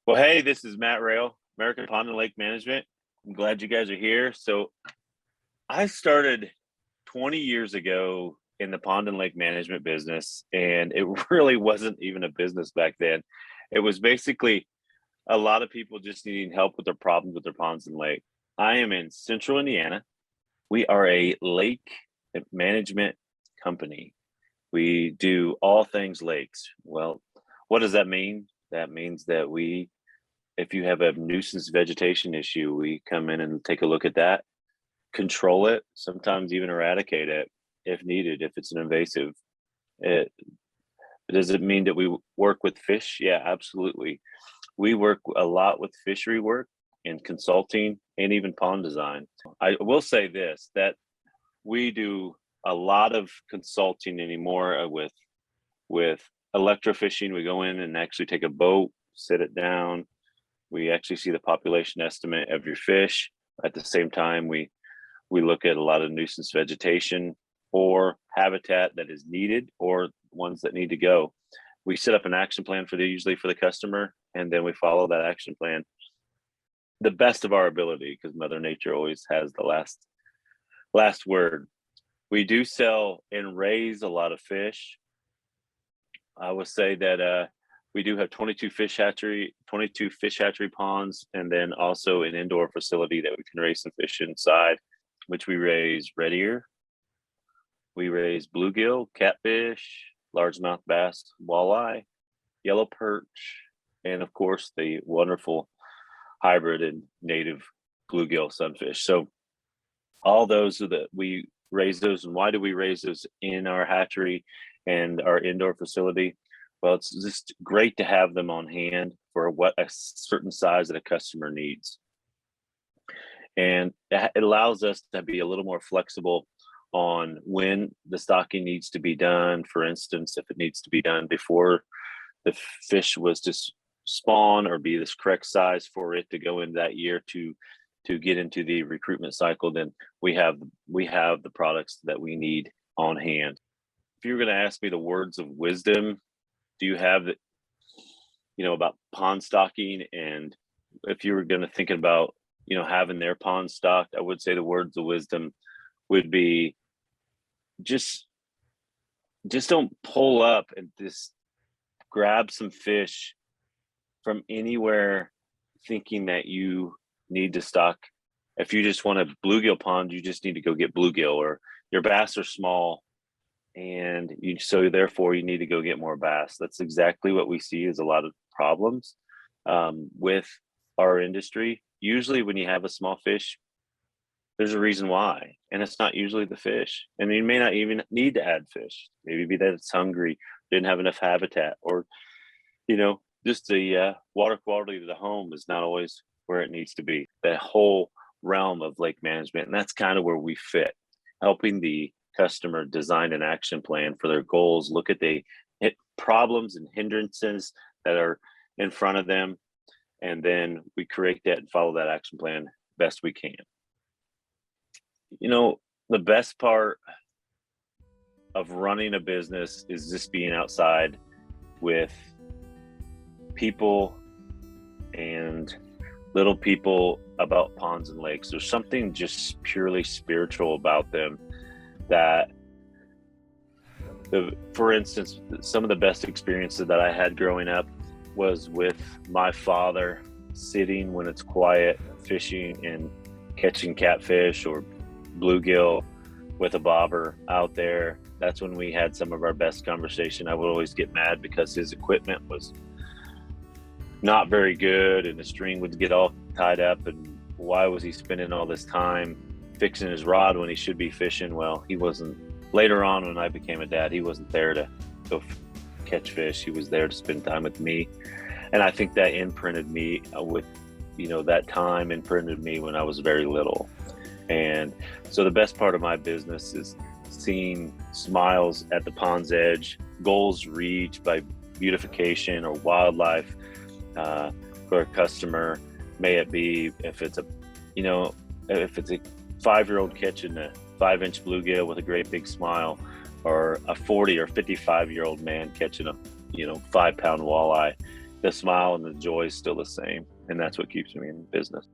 Well, hey, this is Matt Rayl, American Pond and Lake Management. I'm glad you guys are here. So I started 20 years ago in the pond and lake management business, and it really wasn't even a business back then. It was basically a lot of people just needing help with their problems with their ponds and lake. I am in central Indiana. We are a lake management company. We do all things lakes. Well, what does that mean? That means that if you have a nuisance vegetation issue, we come in and take a look at that, control it, sometimes even eradicate it if needed, if it's an invasive. It, does it mean that we work with fish? Yeah, absolutely. We work a lot with fishery work and consulting and even pond design. I will say this, that we do a lot of consulting anymore with electrofishing. We go in and actually take a boat, sit it down. We actually see the population estimate of your fish. At the same time, we look at a lot of nuisance vegetation or habitat that is needed or ones that need to go. We set up an action plan usually for the customer, and then we follow that action plan the best of our ability, because Mother Nature always has the last word. We do sell and raise a lot of fish. I would say that we do have 22 fish hatchery ponds, and then also an indoor facility that we can raise some fish inside, which we raise red ear, we raise bluegill, catfish, largemouth bass, walleye, yellow perch, and of course the wonderful hybrid and native bluegill sunfish. So all those are we raise those. And why do we raise those in our hatchery and our indoor facility? Well, it's just great to have them on hand for what a certain size that a customer needs. And it allows us to be a little more flexible on when the stocking needs to be done. For instance, if it needs to be done before the fish was to spawn or be this correct size for it to go in that year to get into the recruitment cycle, then we have the products that we need on hand. If you were going to ask me the words of wisdom, do you have it, about pond stocking? And if you were going to think about, having their pond stocked, I would say the words of wisdom would be just don't pull up and just grab some fish from anywhere thinking that you need to stock. If you just want a bluegill pond, you just need to go get bluegill, or your bass are small and so therefore you need to go get more bass. That's exactly what we see is a lot of problems with our industry. Usually when you have a small fish, there's a reason why, and it's not usually the fish. And you may not even need to add fish. Maybe be that it's hungry, didn't have enough habitat, or just the water quality of the home is not always where it needs to be. That whole realm of lake management, and that's kind of where we fit, helping the customer design an action plan for their goals, look at the problems and hindrances that are in front of them, and then we create that and follow that action plan best we can. The best part of running a business is just being outside with people and little people about ponds and lakes. There's something just purely spiritual about them that, for instance, some of the best experiences that I had growing up was with my father sitting when it's quiet, fishing and catching catfish or bluegill with a bobber out there. That's when we had some of our best conversation. I would always get mad because his equipment was not very good and the string would get all tied up, and why was he spending all this time fixing his rod when he should be fishing? Well, he wasn't. Later on when I became a dad, he wasn't there to go catch fish. He was there to spend time with me, and I think that imprinted me with that time imprinted me when I was very little. And so the best part of my business is seeing smiles at the pond's edge, goals reached by beautification or wildlife for a customer. May it be if it's a 5-year-old catching a 5-inch bluegill with a great big smile, or a 40 or 55-year-old man catching a 5-pound walleye. the smile and the joy is still the same. And that's what keeps me in business.